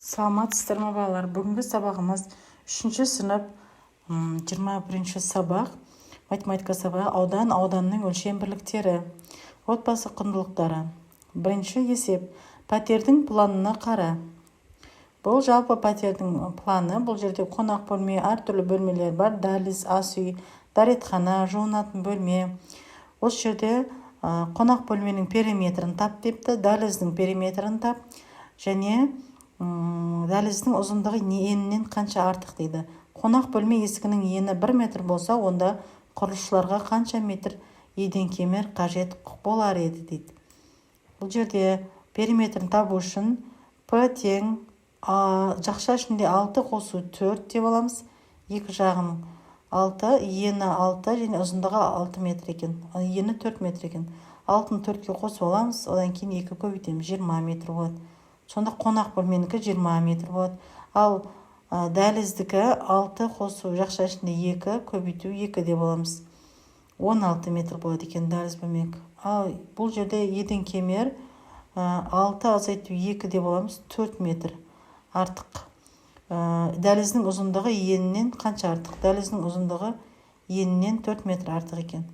Саламатсыздар ма балалар? Бүгінгі сабағымыз 3 сынып 21 сабақ математика сабағы ауданның өлшем бірліктері. Отбасы құндылықтары. Бірінші есеп. Пәтердің планына қара. Бұл жалпы пәтердің планы. Бұл жерде қонақ бөлме, әртүрлі бөлмелер бар. Дәліз, ас үй, дәретхана, жуынатын бөлме. Осы жерде қонақ бөлменің периметрін тап депті, дәліздің периметрін тап, және дәліздің ұзындығы енінен қанша артық дейді. Қонақ бөлме есігінің ені 1 метр болса, онда құрылысшыларға қанша метр еден кемер қажет болар еді дейді. Бұл жерде периметрін табу үшін П тең жақша ішінде 6 қосу 4 деп аламыз. Екі жағын 6, ені 6 және ұзындығы 6 метр екен. Ені 4 метр екен. 6-ны 4-ке қосып аламыз, одан кейін 2 көбейтеміз, 20 метр болады. Сонда қонақ бөлменікі 20 метр болады. Ал дәліздікі 6 қосу жақша ішінде 2 көбейту 2 деп аламыз. 16 метр болады екен дәліз бөлмек. Ал бұл жерде еден кемер 6 азайту 2 деп аламыз, 4 метр артық. Дәліздің ұзындығы енінен қанша артық? Дәліздің ұзындығы енінен 4 метр артық екен.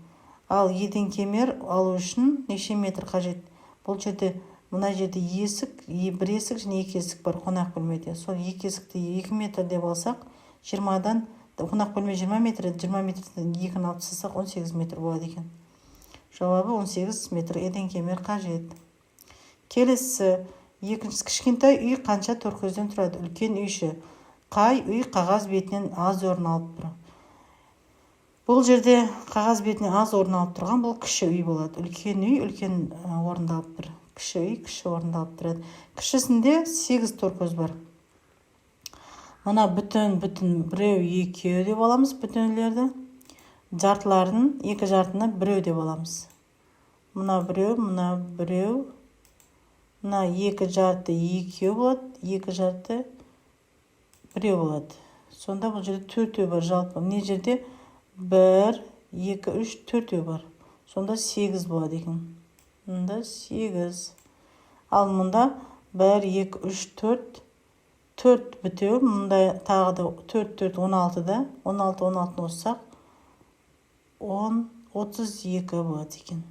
Ал еден кемер алу үшін неше метр қажет? Бұл жерде мына жерде есік, бір есік және 2 есік бар қонақ бөлмеде. Сол 2 есікті 2 метр деп алсақ, 20-дан қонақ бөлме 20 метр, 20 метрден 2-ні алып тастасақ 18 метр болады екен. Жауабы 18 метр еден кемер қажет. Келесі, екіншісі, кішкентай үй қанша торкөзден тұрады? Үлкен үйші. Қай үй қағаз бетінен аз орын алып тұр? Бұл жерде қағаз бетінен аз орын алып тұрған бұл кіші үй болады. Үлкен үй үлкен орында алып тұр. Кіші үй кіші орында алып тұрады. Кішісінде 8 торкөз бар. Мына бүтін біреу, екеу деп аламыз бүтінлерді. Жартыларын, екі жартыны біреу деп аламыз. Мына біреу, мына біреу. Мына екі жарты екеу болады, екі жарты біреу болады. Сонда бұл жерде төртеу бар жалпы. Не жерде 1, 2, 3, төртеу бар. Сонда 8 болады екен. Мұнда 8. Ал мұнда 1, 2, 3, 4. 4 бітеу. Мұнда тағы да 4, 4, 16-да. 16, 16-ны қоссақ 10, 32 болады екен.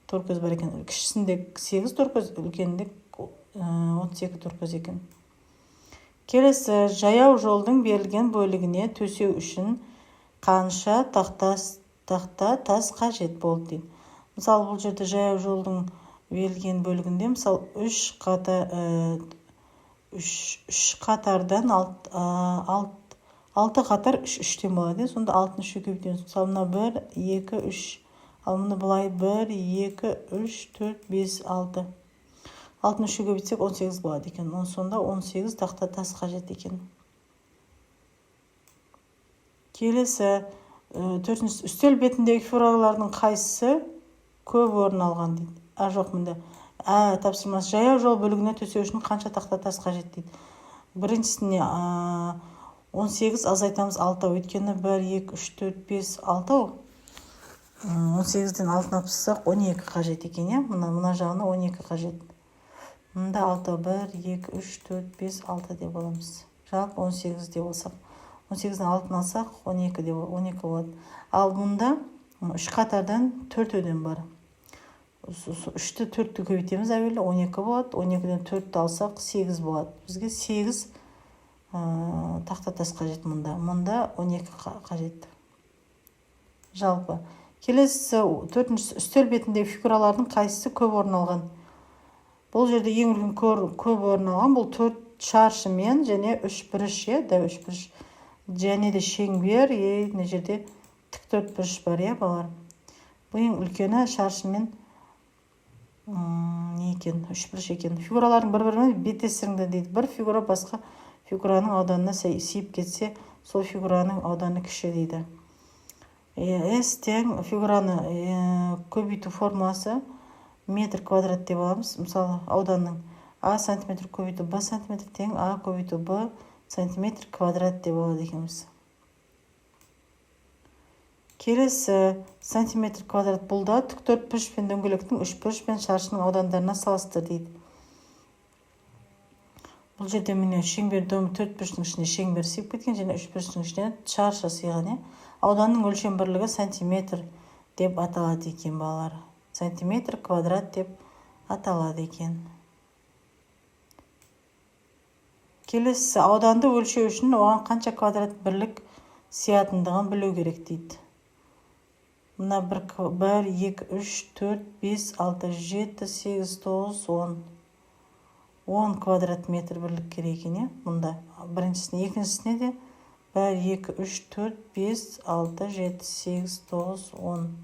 Торкөз бар екен. Кішісінде 8 торкөз, үлкенінде 32 торкөз екен. Келесі, жаяу жолдың берілген бөлігіне төсеу үшін қанша тақта тас қажет болды дейді. Мысалы, бұл жерде жаяу жолдың берілген бөлігінде, мысалы, 3 қатардан 6 қатар 3-3-тен болады. Сонда 6-ны 3-ке көбейтеміз. Мысалы, мына 1, 2, 3. Ал мұны былай 1, 2, 3, 4, 5, 6. 6-ны 3-ке көбейтсек 18 болады екен. Сонда 18 тақта тас қажет екен. Келесі, төртіншісі, үстел бетіндегі фигуралардың қайсысы көп орын алған дейді. Жоқ, мұнда. Тапсырмасы, жаяу жол бөлігіне төсеу үшін қанша тақта тас қажет дейді. Біріншісіне 18 азайтамыз 6. Өйткені 1, 2, 3, 4, 5, 6. 18-ден 6-ны алып тастасақ 12 қажет екен. Мына жағына 12 қажет. Мұнда 6, 1, 2, 3, 4, 5, 6 деп аламыз. Жалпы 18 деп алсақ. 18-ден 6-ны алсақ 12 болады. Ал мұнда 3 қатардан 4-өден бар. 3-ті 4-ті көбейтеміз әуелі 12 болады. 12-ден 4-ті алсақ 8 болады. Бізге 8 тақта тас қажет мұнда. Мұнда 12 қажет. Жалпы. Келесі, төртіншісі, үстел бетіндегі фигуралардың қайсысы көп орын алған? Бұл жерде ең үлкен көп орын алған бұл 4 шаршымен және 3 бұрыш, 3 бұрыш. Және де шеңбер, мына жерде тік бұрыш бар, балалар. Бұл ең үлкені шаршымен не екен? 3 бұрыш екен. Фигуралардың бір-бірімен беттестіріңдер дейді. Бір фигура басқа фигураның ауданына сиіп кетсе, сол фигураның ауданы кіші дейді. С тең фигураны көбейту формуласы метр квадрат деп аламыз. Мысалы, ауданның А сантиметр көбейту Б сантиметр тең А көбейту Б сантиметр квадрат деп алады екенбіз. Келесі, сантиметр квадрат бұлда тіктөрт бұрыш пен дөңгелектің 3 бұрыш пен шаршының аудандарына салыстыр дейді. Бұл жерде міне шеңбер дөңі 4 бұрыштың ішіне шеңбер сыйып кеткен, және 3 бұрыштың ішіне шаршы сыйған. Ауданның өлшем бірлігі сантиметр деп аталады екен, балалар. Сантиметр квадрат деп аталады екен. Келесі, ауданды өлшеу үшін оған қанша квадрат бірлік сыятындығын білу керек дейді. Мына 1, 2, 3, 4, 5, 6, 7, 8, 9, 10. 10 квадрат метр бірлік керек екен. Мұнда біріншісіне, екіншісіне де 1, 2, 3, 4, 5, 6, 7, 8, 9, 10.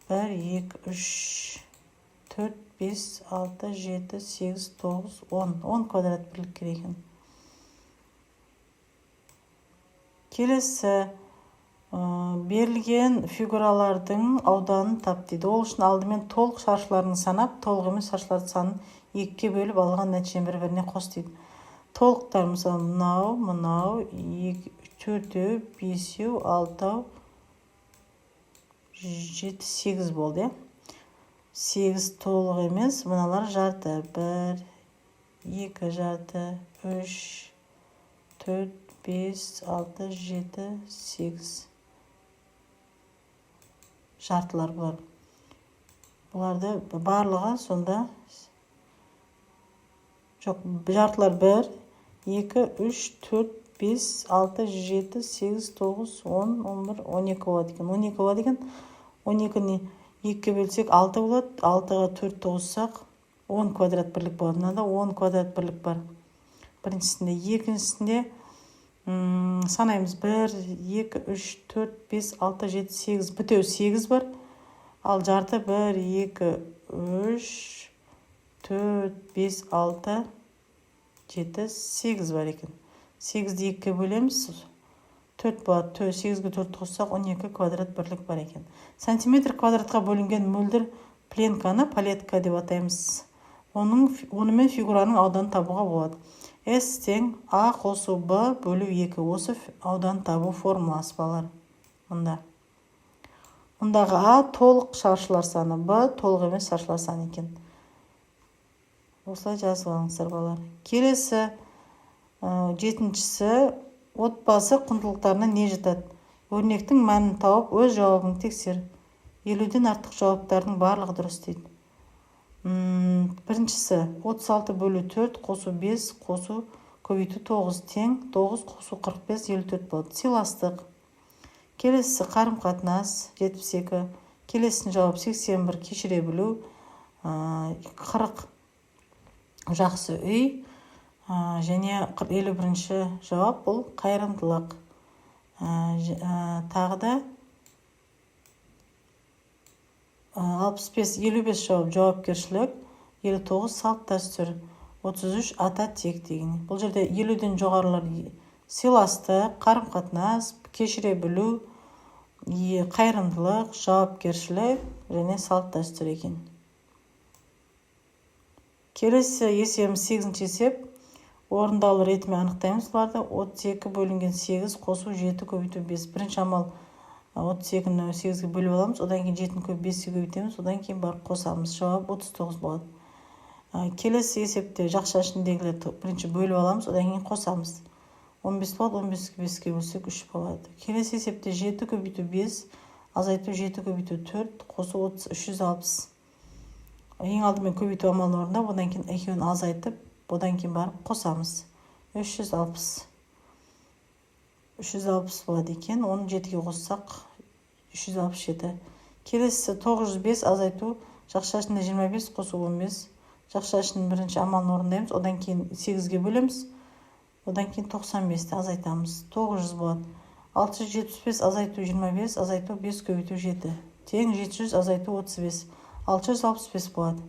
1, 2, 3, 4, 5, 6, 7, 8, 9, 10. 10 квадрат бірлік керек екен. Келесі, берілген фигуралардың ауданын тап дейді. Ол үшін алдымен толық шаршыларын санап, толық емес шаршылардың санын 2-ке бөліп алған нәтижені бір-біріне қос дейді. Толықтар мысалы мынау, 4-еу, 5-еу, 6-еу, 7, 8 болды. 8 толық емес, мыналар жарты. 1, 2 жарты, 3, 4, 5, 6, 7, 8. Жартылар бұлар. Бұларды барлығы сонда жоқ, жартылар 1, 2, 3, 4, 5, 6, 7, 8, 9, 10, 11, 12 болады екен. 12 болады екен. 12-ні 2-ке бөлсек 6 болады. 6-ға 4 қоссақ 10 квадрат бірлік болады. Мынада 10 квадрат бірлік бар. Біріншісінде, екіншісінде санаймыз 1, 2, 3, 4, 5, 6, 7, 8. Бүтеу 8 бар. Ал жарты 1, 2, 3, 4, 5, 6, 7, 8 бар екен. 8-ді 2-ке бөлеміз. 4 болады. 8-ге 4 қоссақ 12 квадрат бірлік бар екен. Сантиметр квадратқа бөлінген мөлдір пленканы палетка деп атаймыз. Онымен фигураның ауданын табуға болады. S тең А қосу Б бөлу 2. Осы аудан табу формуласы балар. Мұндағы А толық шаршылар саны, Б толық емес шаршылар саны екен. Осылай жазып алыңыздар балар. Келесі, 7-шісі, отбасы құндылықтарына не жатады? Өрнектің мәнін тауып, өз жауабын тексер. 50-ден артық жауаптардың барлығы дұрыс дейді. Біріншісі, 36 бөлу 4 қосу 5 қосу көбейту 9 тең 9 қосу 45 54 болады. Сыйластық. Келесі, қарым-қатынас 72. Келесінің жауап 81 кешіре білу, 40 жақсы үй, және 51-ші жауап бұл қайырымдылық. Тағы да 65, 55 жауап жауапкершілік, 59 салт дәстүр, 33 ата тек деген. Бұл жерде 50-ден жоғарылар сыйластық, қарым-қатынас, кешіре білу, қайырымдылық, жауапкершілік және салт дәстүр екен. Келесі есебіміз 8-ші есеп. Орындалу ретімен анықтаймыз бұларды. 32 бөлінген 8 қосу 7 көбейту 5. Бірінші амал 32-ні 8-ге бөліп аламыз, одан кейін 7-ні 5-ге көбейтеміз, одан кейін барып қосамыз. Жауап 39 болады. Келесі есепте жақша ішіндегілерді бірінші бөліп аламыз, одан кейін қосамыз. 15 болады, 15-ге 5-ге бөлсек 3 болады. Келесі есепте 7 көбейту 5, азайту 7 көбейту 4, қосу 360. Ең алдымен көбейту амалын орындап, одан кейін екеуін азайтып, одан кейін барып қосамыз. 360. 360 болады екен. Оны 7-ге қоссақ 367. Келесі 905 азайту, жақша ішінде 25 қосу 15. Жақша ішінің бірінші амалын орындаймыз, одан кейін 8-ге бөлеміз, одан кейін 95-ті азайтамыз. 900 болады. 675 азайту 25, азайту 5 көбейту 7. Тең 700 азайту 35. 665 болады.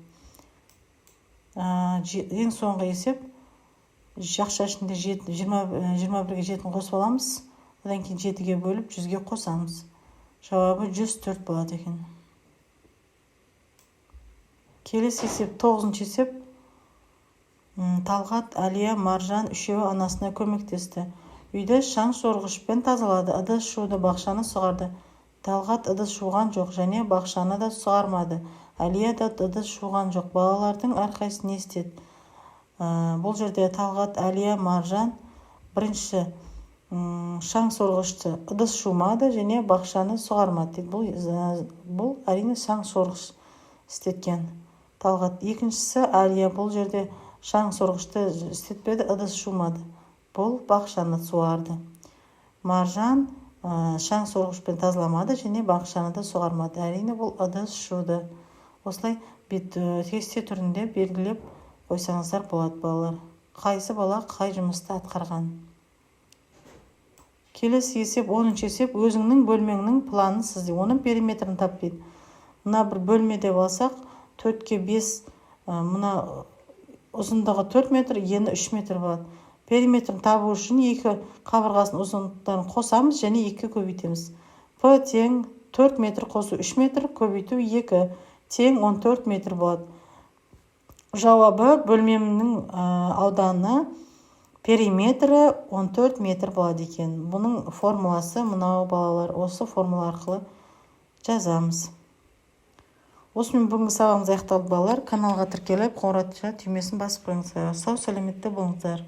Ең соңғы есеп, жақша ішінде 21-ге 7-ні қосып аламыз, одан кейін 7-ге бөліп 100-ге қосамыз. Жауабы 104 болады екен. Келесі есеп 9-ші есеп. Талғат, Алия, Маржан үшеуі анасына көмектесті. Үйді шаң сорғышпен тазалады, ыдыс жуды, бақшаны суғарды. Талғат ыдыс жуған жоқ және бақшаны да суғармады. Алия да ыдыс жуған жоқ. Балалардың әрқайсысы не істеді? Бұл жерде Талғат, Әлия, Маржан бірінші шаң сорғышты ыдыс жумады және бақшаны суғармады дейді. Бұл әрине шаң сорғыш істеткен Талғат. Екіншісі Әлия, бұл жерде шаң сорғышты істетпеді, ыдыс жумады. Бұл бақшаны суарды. Маржан шаң сорғышпен тазаламады және бақшаны да суғармады. Әрине бұл ыдыс жуды. Осылай кесте түрінде белгілеп қойсаңыздар болады балалар. Қайсы бала қай жұмысты атқарған. Келесі есеп 10-шы есеп. Өзіңнің бөлмеңнің планын сізде. Оның периметрін тап дейді. Мына бір бөлме деп алсақ, 4-ке 5, мына ұзындығы 4 метр, ені 3 метр болады. Периметрін табу үшін екі қабырғасын ұзындықтарын қосамыз және 2 көбейтеміз. П тең 4 метр қосу 3 метр, көбейту 2 тең 14 метр болады. Жауабы бөлмемнің ауданы периметрі 14 метр болады екен. Бұның формуласы мынау балалар. Осы формула арқылы жазамыз. Осымен бүгінгі сабағымыз аяқталды балалар. Каналға тіркеліп, қоңыратша түймесін басып қойыңыздар. Сау сәлеметті болыңыздар.